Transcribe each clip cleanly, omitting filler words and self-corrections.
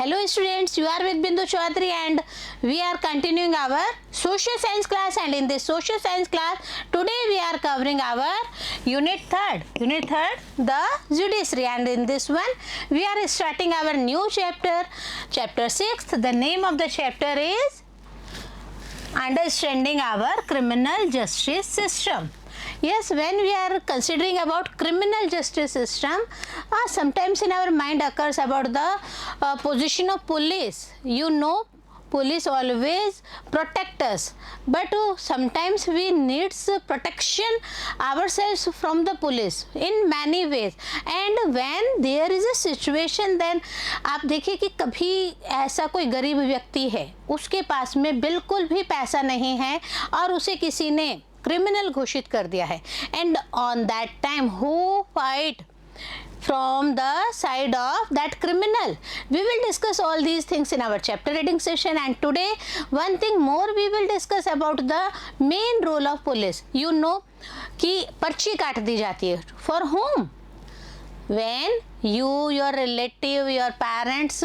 Hello students, you are with Bindu Chaudhary and we are continuing our social science class, and in this social science class today we are covering our unit 3rd, the judiciary, and in this one we are starting our new chapter 6. The name of the chapter is Understanding Our Criminal Justice System. Yes, when we are considering about criminal justice system, sometimes in our mind occurs about the position of police. You know, police always protect us, but sometimes we needs protection ourselves from the police in many ways. And when there is a situation, then आप देखिए कि कभी ऐसा कोई गरीब व्यक्ति है, उसके पास में बिल्कुल भी पैसा नहीं है और उसे किसी ने क्रिमिनल घोषित कर दिया है, and on that time who fight from the side of that criminal. We will discuss all these things in our chapter reading session, and today one thing more we will discuss about the main role of police. You know कि पर्ची काट दी जाती है. For whom? When you, your relative, your parents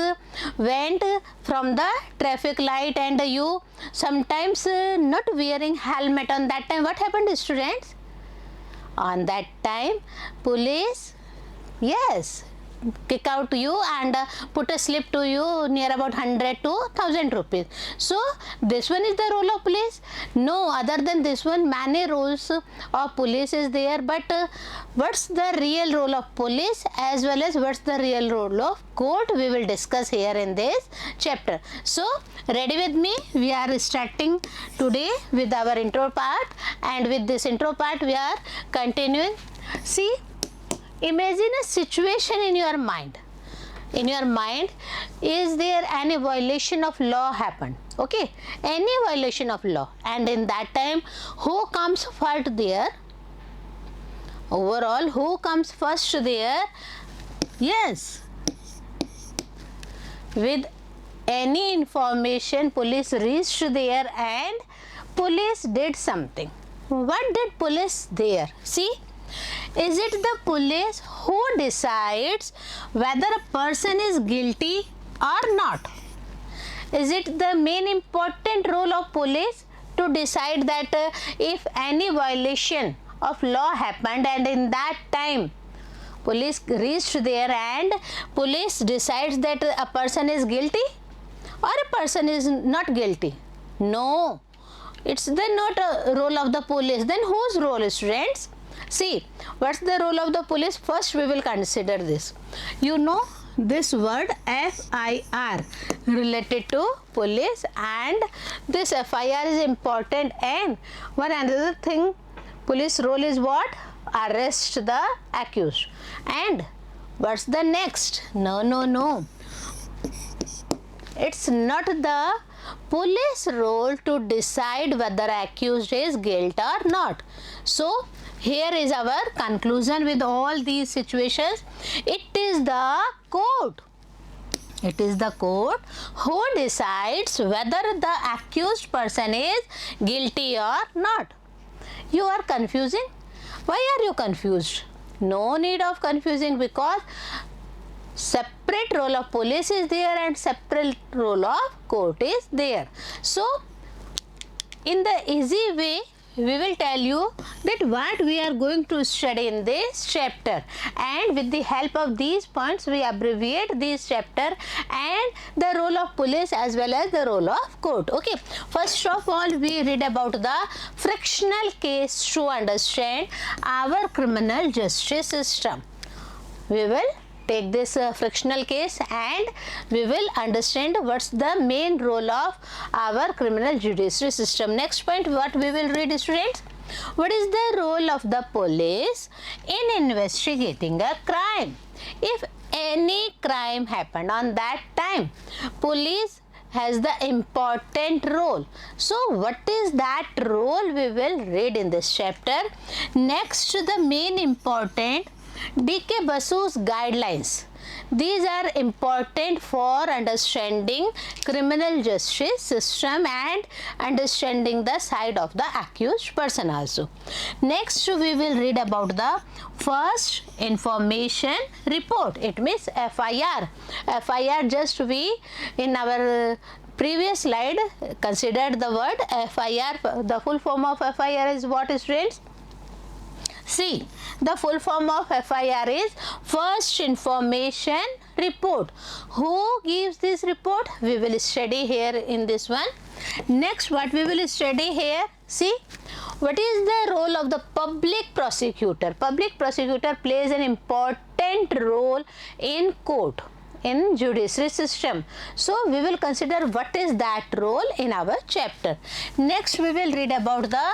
went from the traffic light and you sometimes not wearing helmet, on that time what happened, students? On that time police, yes, kick out you and put a slip to you near about 100 to 1000 rupees. So this one is the role of police. No, other than this one many roles of police is there, but what's the real role of police as well as what's the real role of court, we will discuss here in this chapter. So ready with me? We are starting today with our intro part, and with this intro part we are continuing. See, imagine a situation in your mind. In your mind, is there any violation of law happened? Okay, any violation of law, and in that time who comes first there? Overall, who comes first there? Yes, with any information police reached there and police did something. What did police there? See, is it the police who decides whether a person is guilty or not? Is it the main important role of police to decide that if any violation of law happened and in that time police reached there and police decides that a person is guilty or a person is not guilty? No, it's then not a role of the police. Then whose role, students? See, what's the role of the police? First we will consider this. You know this word FIR related to police, and this FIR is important, and one another thing, police role is what? Arrest the accused. And what's the next? No. It's not the police role to decide whether accused is guilty or not. So here is our conclusion with all these situations. It is the court. It is the court who decides whether the accused person is guilty or not. You are confusing? Why are you confused? No need of confusing, because separate role of police is there and separate role of court is there. So in the easy way we will tell you that what we are going to study in this chapter, and with the help of these points we abbreviate this chapter and the role of police as well as the role of court. Okay, first of all we read about the frictional case to understand our criminal justice system. We will take this frictional case and we will understand what's the main role of our criminal judiciary system. Next point, what we will read, students? What is the role of the police in investigating a crime? If any crime happened on that time, police has the important role. So what is that role we will read in this chapter. Next, the main important D.K. Basu's guidelines. These are important for understanding criminal justice system and understanding the side of the accused person also. Next, we will read about the first information report. It means FIR. FIR, just we in our previous slide considered the word FIR. The full form of FIR is what, students? See, the full form of FIR is First Information Report. Who gives this report? We will study here in this one. Next, what we will study here? See, what is the role of the public prosecutor? Public prosecutor plays an important role in court, in judiciary system. So we will consider what is that role in our chapter. Next, we will read about the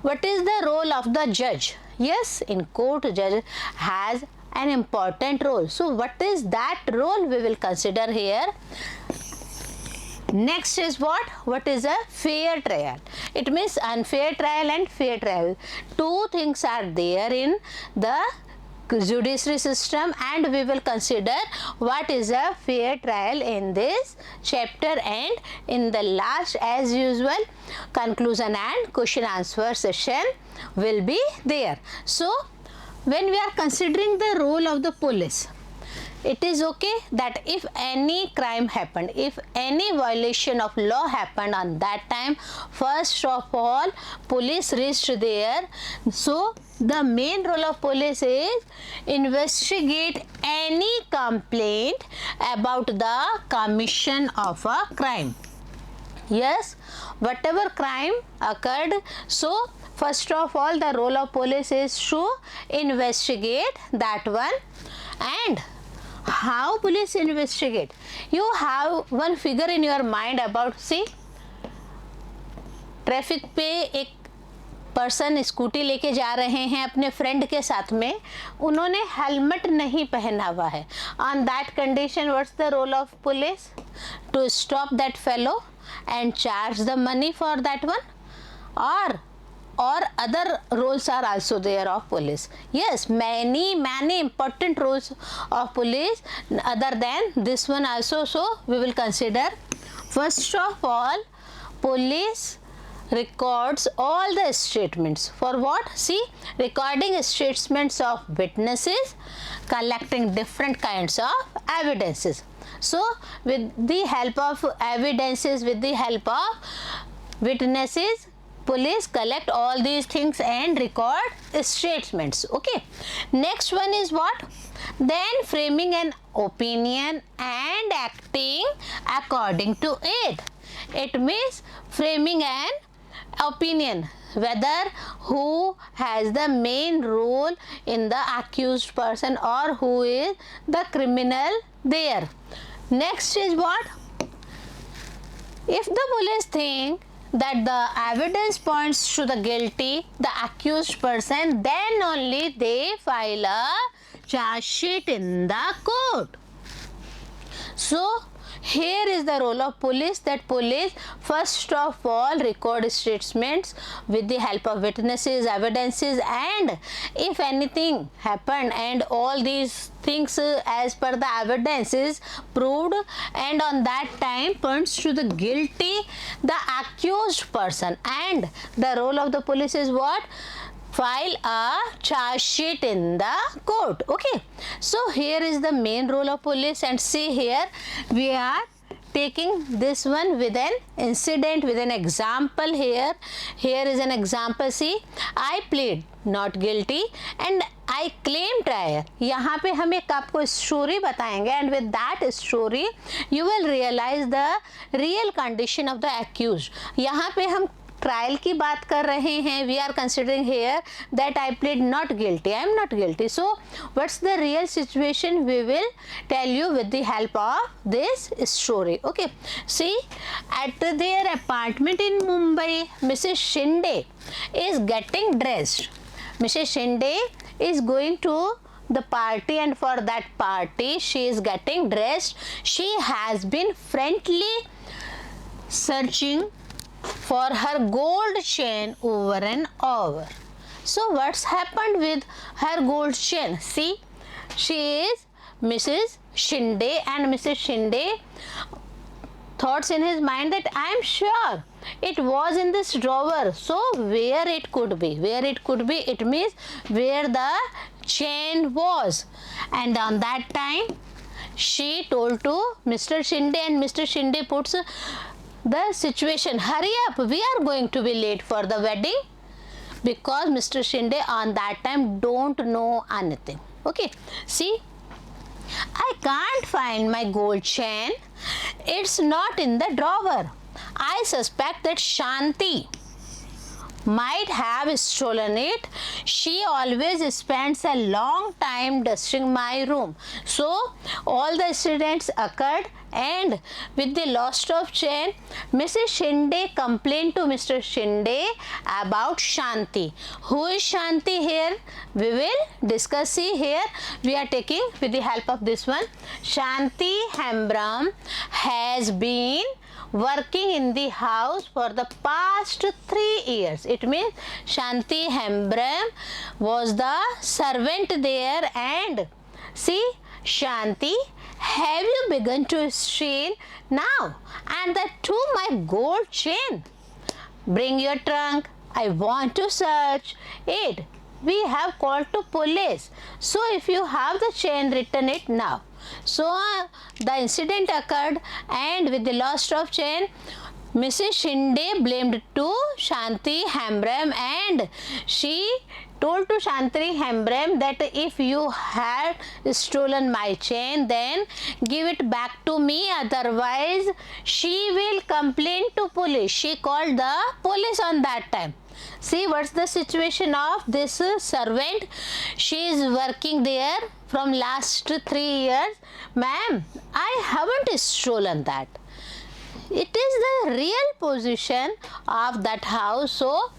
what is the role of the judge. Yes, in court, judge has an important role. So what is that role we will consider here. Next is what? What is a fair trial? It means unfair trial and fair trial. Two things are there in the judiciary system, and we will consider what is a fair trial in this chapter, and in the last, as usual, conclusion and question answer session will be there. So when we are considering the role of the police, it is okay that if any crime happened, if any violation of law happened on that time, first of all police reached there. So the main role of police is investigate any complaint about the commission of a crime. Yes, whatever crime occurred, so first of all the role of police is to investigate that one. And how police investigate? You have one figure in your mind about, see, traffic पे एक person scooty लेके जा रहे हैं अपने friend के साथ में, उन्होंने हेलमेट नहीं पहना हुआ है. On that condition what's the role of police? To stop that fellow and charge the money for that one, or other roles are also there of police. Yes, many important roles of police other than this one also. So we will consider. First of all, police records all the statements. For what? See, recording statements of witnesses, collecting different kinds of evidences. So with the help of evidences, with the help of witnesses, police collect all these things and record statements. Okay. Next one is what? Then framing an opinion and acting according to it. It means framing an opinion, whether who has the main role in the accused person or who is the criminal there. Next is what? If the police think that the evidence points to the guilty, the accused person, then only they file a charge sheet in the court. So here is the role of police, that police first of all record statements with the help of witnesses, evidences, and if anything happened and all these things as per the evidence is proved and on that time points to the guilty, the accused person, and the role of the police is what? File a charge sheet in the court. Okay, so here is the main role of police, and see here we are taking this one with an incident, with an example. Here is an example. See, I plead not guilty and I claim trial. यहाँ पे हम एक आपको story बताएंगे, and with that story you will realize the real condition of the accused. यहाँ पे हम trial की बात कर रहे हैं. We are considering here that I plead not guilty, I am not guilty. So what's the real situation we will tell you with the help of this story. Okay, see, at their apartment in Mumbai, Mrs Shinde is getting dressed. Mrs Shinde is going to the party, and for that party she is getting dressed. She has been friendly searching for her gold chain over and over. So what's happened with her gold chain? See, She is Mrs. Shinde, and Mrs. Shinde thoughts in his mind that I am sure it was in this drawer. So where it could be? Where it could be? It means where the chain was. And on that time, she told to Mr. Shinde, and Mr. Shinde puts the situation, hurry up, we are going to be late for the wedding, because Mr. Shinde on that time don't know anything. Okay, see, I can't find my gold chain. It's not in the drawer. I suspect that Shanti might have stolen it. She always spends a long time dusting my room. So all the incidents occurred, and with the loss of chain, Mrs. Shinde complained to Mr. Shinde about Shanti. Who is Shanti here? We will discuss. See here, we are taking with the help of this one. Shanti Hembram has been working in the house for the past 3 years. It means Shanti Hembram was the servant there. And see, Shanti, have you begun to steal now? And that too my gold chain. Bring your trunk. I want to search it. We have called to police. So if you have the chain, return it now. So the incident occurred, and with the loss of chain, Mrs. Shinde blamed to Shanti Hembram, and she told to Shanti Hembram that if you had stolen my chain, then give it back to me, otherwise she will complain to police. She called the police on that time. See what's the situation of this servant. She is working there from last 3 years. Ma'am, I haven't stolen that. It is the real position of that house. So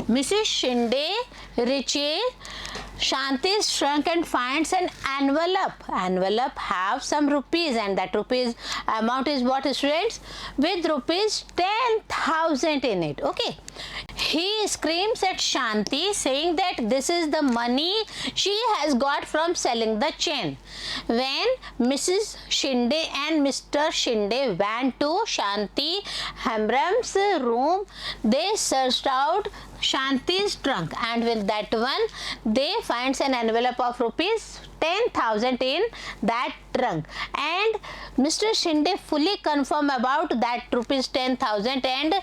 Mrs. Shinde reaches Shanti's trunk and finds an envelope. Envelope have some rupees, and that rupees amount is what, students? With rupees 10,000 in it. Okay. He screams at Shanti saying that this is the money she has got from selling the chain. When Mrs. Shinde and Mr. Shinde went to Shanti Hembram's room, they searched out Shanti's trunk, and with that one they finds an envelope of rupees 10,000 in that trunk. And Mr. Shinde fully confirmed about that rupees 10,000, and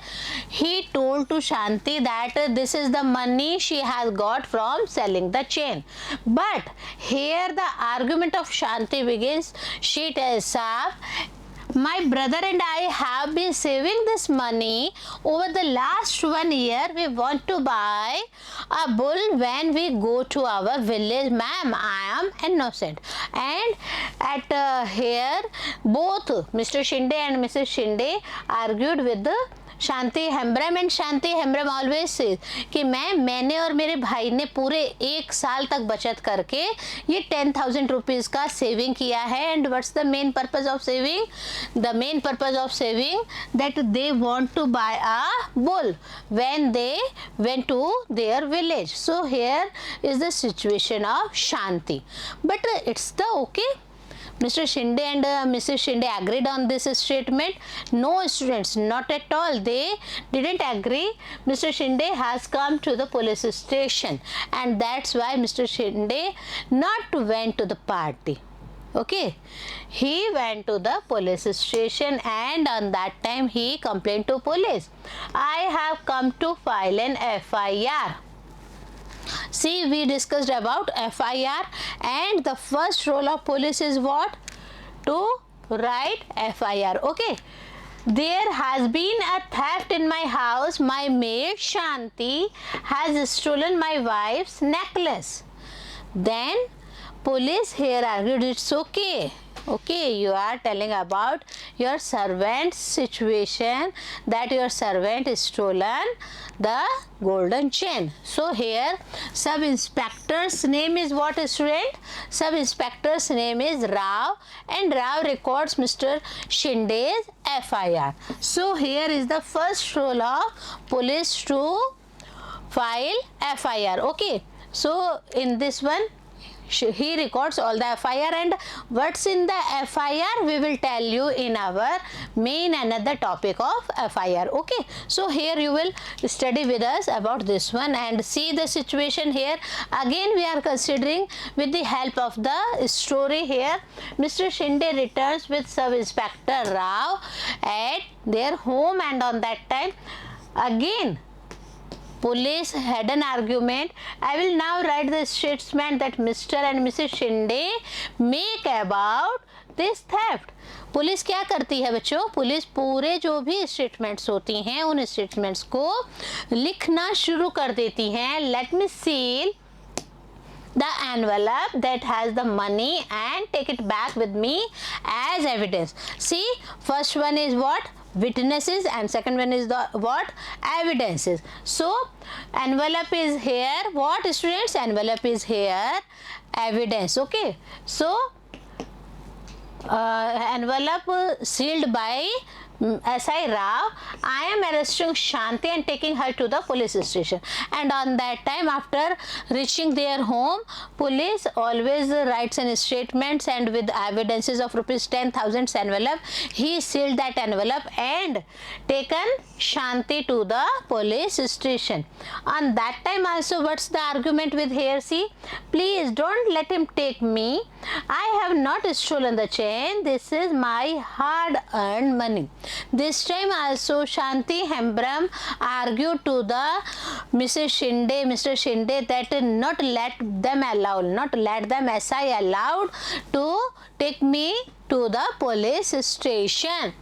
he told to Shanti that this is the money she has got from selling the chain. But here the argument of Shanti begins. She tells Saf, my brother and I have been saving this money over the last 1 year. We want to buy a bull when we go to our village. Ma'am, I am innocent. And at here, both Mr. Shinde and Mrs. Shinde argued with the Shanti Hembram, and Shanti Hembram always says कि मैंने और मेरे भाई ने पूरे 1 साल तक बचत करके ये 10,000 रुपीज़ का सेविंग किया है. And what's the main purpose of saving? The main purpose of saving that they want to buy a bull when they went to their village. So here is the situation of Shanti. But it's the okay. Mr. Shinde and Mrs. Shinde agreed on this statement? No, students, not at all. They didn't agree. Mr. Shinde has come to the police station, and that's why Mr. Shinde not went to the party. Okay, he went to the police station, and on that time he complained to police. I have come to file an FIR. See, we discussed about FIR, and the first role of police is what? To write FIR. Okay. There has been a theft in my house. My maid Shanti has stolen my wife's necklace. Then police here argued it's okay. Okay, you are telling about your servant's situation, that your servant is stolen the golden chain. So here sub inspector's name is what, student? Sub inspector's name is Rao, and Rao records Mr. Shinde's FIR. So here is the first role of police to file FIR. Okay, so in this one he records all the FIR, and what's in the FIR we will tell you in our main another topic of FIR. Okay, so here you will study with us about this one and see the situation here. Again we are considering with the help of the story here. Mr. Shinde returns with Sub Inspector Rao at their home, and on that time again police had an argument. I will now write the statement that Mr. and Mrs. Shinde make about this theft. Police क्या करती है बच्चों? Police पूरे जो भी statements होती हैं उन स्टेटमेंट्स को लिखना शुरू कर देती हैं. Let me seal the envelope that has the money and take it back with me as evidence. See, first one is what? Witnesses, and second one is the what? Evidences. So envelope is here. What, students? Envelope is here. Evidence. Okay. So envelope sealed by SI Rao. I am arresting Shanti and taking her to the police station. And on that time, after reaching their home, police always writes in statements and with evidences of rupees 10,000 envelope. He sealed that envelope and taken Shanti to the police station. On that time also, what's the argument with here? See, please don't let him take me. I have not stolen the chain. This is my hard-earned money. This time also Shanti Hembram argued to the Mr. Shinde that not let them SI allowed to take me to the police station.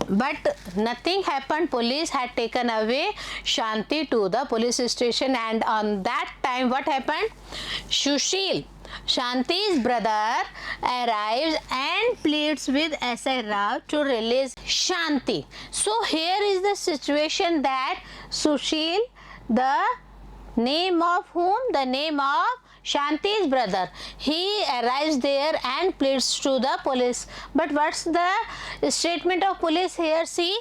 But nothing happened. Police had taken away Shanti to the police station, and on that time what happened? Sushil, Shanti's brother, arrives and pleads with SI Rao to release Shanti. So here is the situation that Sushil, the name of whom? The name of Shanti's brother. He arrives there and pleads to the police. But what's the statement of police here? See,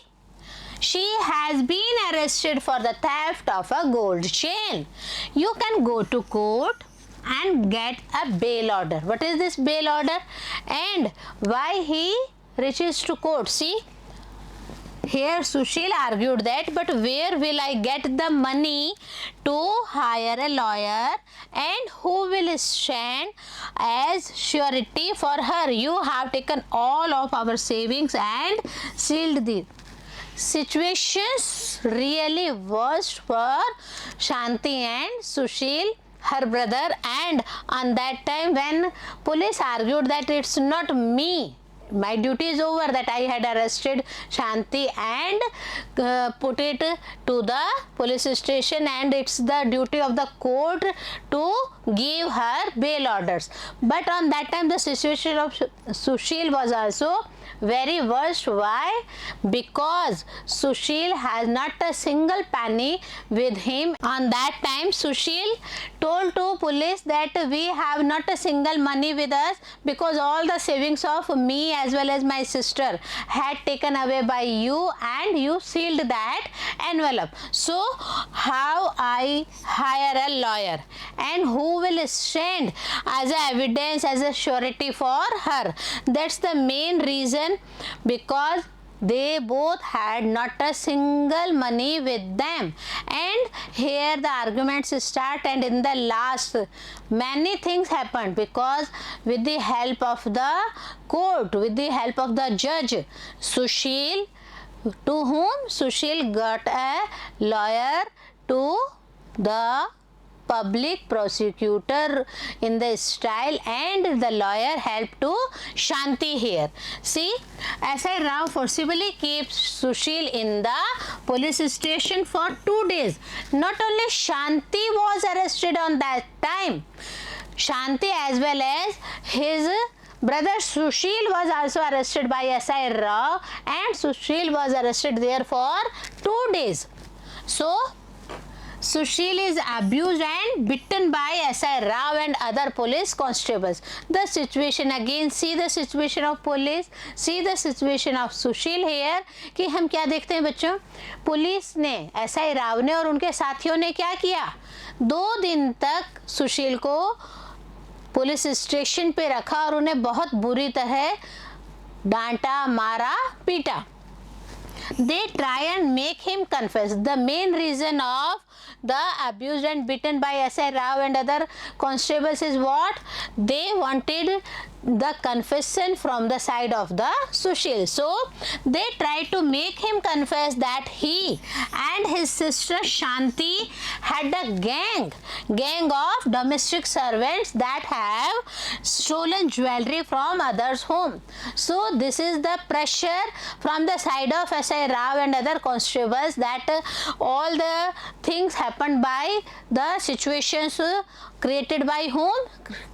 she has been arrested for the theft of a gold chain. You can go to court and get a bail order. What is this bail order? And why he reaches to court? See, here Sushil argued that, but where will I get the money to hire a lawyer, and who will stand as surety for her? You have taken all of our savings and sealed the situations really worst for Shanti and Sushil, her brother. And on that time when police argued that it's not me, my duty is over, that I had arrested Shanti and put it to the police station, and it's the duty of the court to give her bail orders. But on that time the situation of Sushil was also very worst. Why? Because Sushil has not a single penny with him. On that time Sushil told to police that we have not a single money with us because all the savings of me as well as my sister had taken away by you, and you sealed that envelope. So how I hire a lawyer, and who will stand as a evidence, as a surety for her? That's the main reason, because they both had not a single money with them. And here the arguments start, and in the last many things happened, because with the help of the court, with the help of the judge, Sushil, to whom Sushil got a lawyer to the public prosecutor in the style, and the lawyer helped to Shanti here. See, SI Rao forcibly keeps Sushil in the police station for 2 days. Not only Shanti was arrested on that time, Shanti as well as his brother Sushil was also arrested by SI Rao, and Sushil was arrested there for 2 days. So Sushil is abused and bitten by SI Rao and other police constables. The situation again, see the situation of police, see the situation of Sushil here. कि हम क्या देखते हैं बच्चों, police ने, SI Rao ने और उनके साथियों ने क्या किया, 2 दिन तक सुशील को पुलिस स्टेशन पे रखा और उन्हें बहुत बुरी तरह डांटा, मारा, पीटा. They try and make him confess. The main reason of the abused and beaten by S.I. Rao and other constables is what? They wanted the confession from the side of the Sushil. So they tried to make him confess that he and his sister Shanti had a gang of domestic servants that have stolen jewelry from others' home. So this is the pressure from the side of S.I. Rao and other constables that all the things happened by the situations created by whom?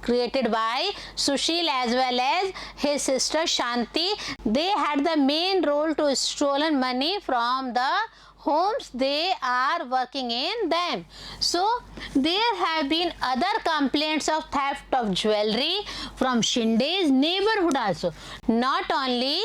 Created by Sushil as well as his sister Shanti. They had the main role to stolen money from the homes they are working in them. So there have been other complaints of theft of jewelry from Shinde's neighborhood also. Not only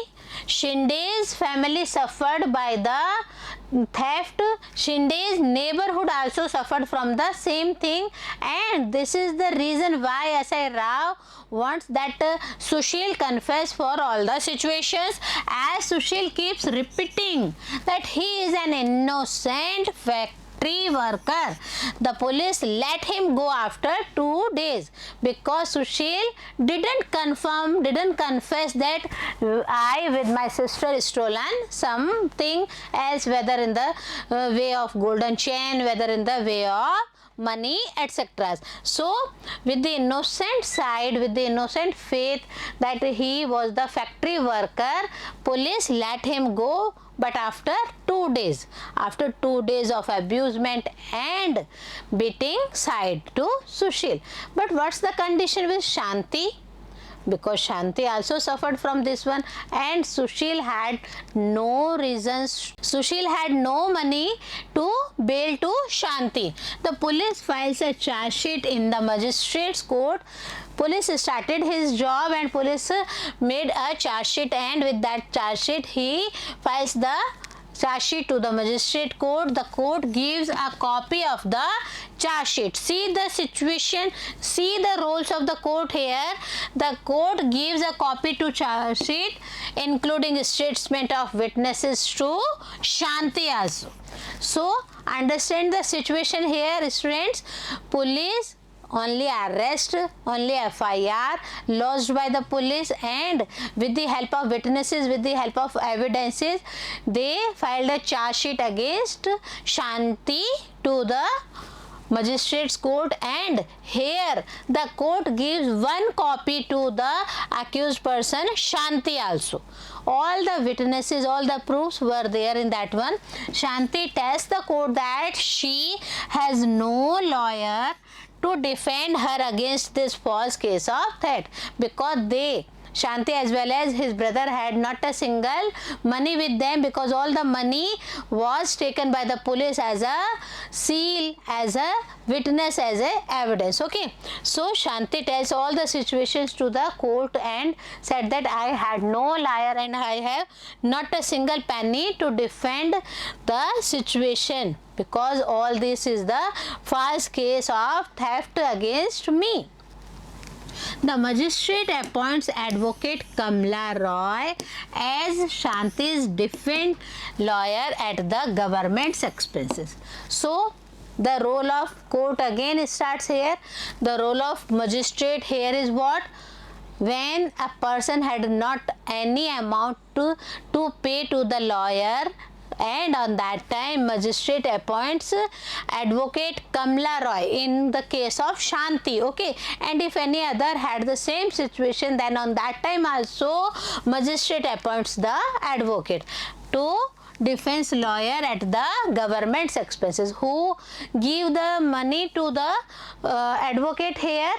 Shinde's family suffered by the theft, Shinde's neighborhood also suffered from the same thing, and this is the reason why S.I. Rao wants that Sushil confess for all the situations, as Sushil keeps repeating that he is an innocent factory worker. The police let him go after 2 days because Sushil didn't confess that I with my sister stolen something else, whether in the way of golden chain, whether in the way of money, etc. So with the innocent side, with the innocent faith that he was the factory worker, police let him go. But after 2 days, after 2 days of abusement and beating side to Sushil. But what's the condition with Shanti? Because Shanti also suffered from this one, and Sushil had no reasons, Sushil had no money to bail to Shanti. The police files a charge sheet in the magistrate's court. Police started his job and police made a charge sheet, and with that charge sheet he files the charge sheet to the magistrate court. The court gives a copy of the charge sheet. See the situation, see the roles of the court here. The court gives a copy to charge sheet including statement of witnesses to Shanti also. So understand the situation here, students. Police only arrest, only FIR lodged by the police, and with the help of witnesses, with the help of evidences, they filed a charge sheet against Shanti to the magistrate's court, and here the court gives one copy to the accused person Shanti also. All the witnesses, all the proofs were there in that one. Shanti tells the court that she has no lawyer to defend her against this false case of theft, because they, Shanti as well as his brother, had not a single money with them, because all the money was taken by the police as a seal, as a witness, as a evidence. Okay, so Shanti tells all the situations to the court and said that I had no lawyer and I have not a single penny to defend the situation, because all this is the false case of theft against me. The magistrate appoints advocate Kamla Roy as Shanti's defense lawyer at the government's expenses. So the role of court again starts here. The role of magistrate here is what? When a person had not any amount to pay to the lawyer, and on that time magistrate appoints advocate Kamla Roy in the case of Shanti. Okay, and if any other had the same situation, then on that time also magistrate appoints the advocate to defense lawyer at the government's expenses. Who give the money to the advocate here?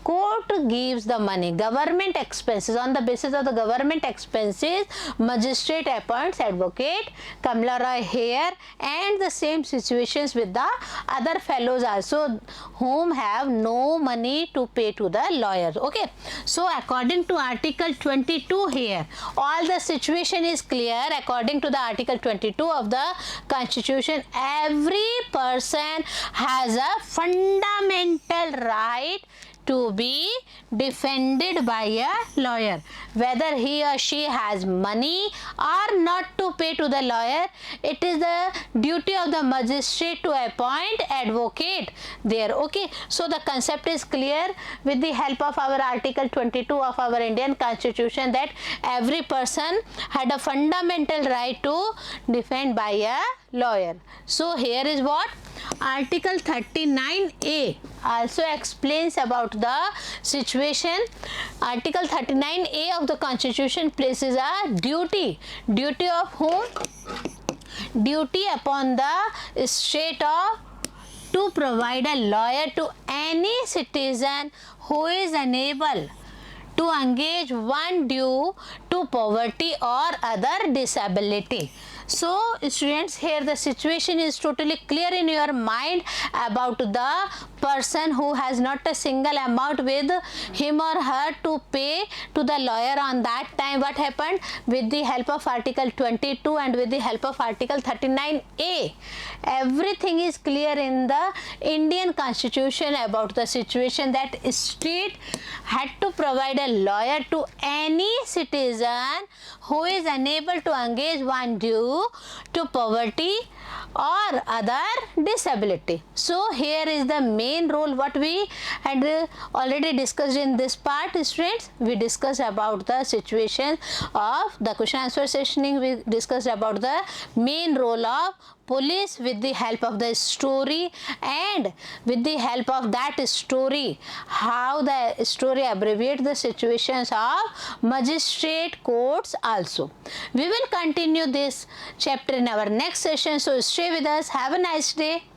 Court gives the money. Government expenses, on the basis of the government expenses, magistrate appoints advocate Kamla Roy here, and the same situations with the other fellows also whom have no money to pay to the lawyers. Okay, so according to article 22 here, all the situation is clear. According to the article 22 of the constitution, every person has a fundamental right to be defended by a lawyer. Whether he or she has money or not to pay to the lawyer, it is the duty of the magistrate to appoint advocate there. Okay, so the concept is clear with the help of our Article 22 of our Indian Constitution, that every person had a fundamental right to defend by a lawyer. So here is what Article 39A also explains about the situation. Article 39A of the Constitution places a duty. Duty of whom? Duty upon the state of to provide a lawyer to any citizen who is unable to engage one due to poverty or other disability. So students, here the situation is totally clear in your mind about the person who has not a single amount with him or her to pay to the lawyer on that time. What happened? With the help of Article 22 and with the help of Article 39A, everything is clear in the Indian Constitution about the situation that state had to provide a lawyer to any citizen who is unable to engage one due to poverty or other disability. So here is the main role what we had already discussed in this part, students. We discussed about the situation of the question answer sessioning. We discussed about the main role of police with the help of the story, and with the help of that story, how the story abbreviates the situations of magistrate courts also. We will continue this chapter in our next session. So stay with us. Have a nice day.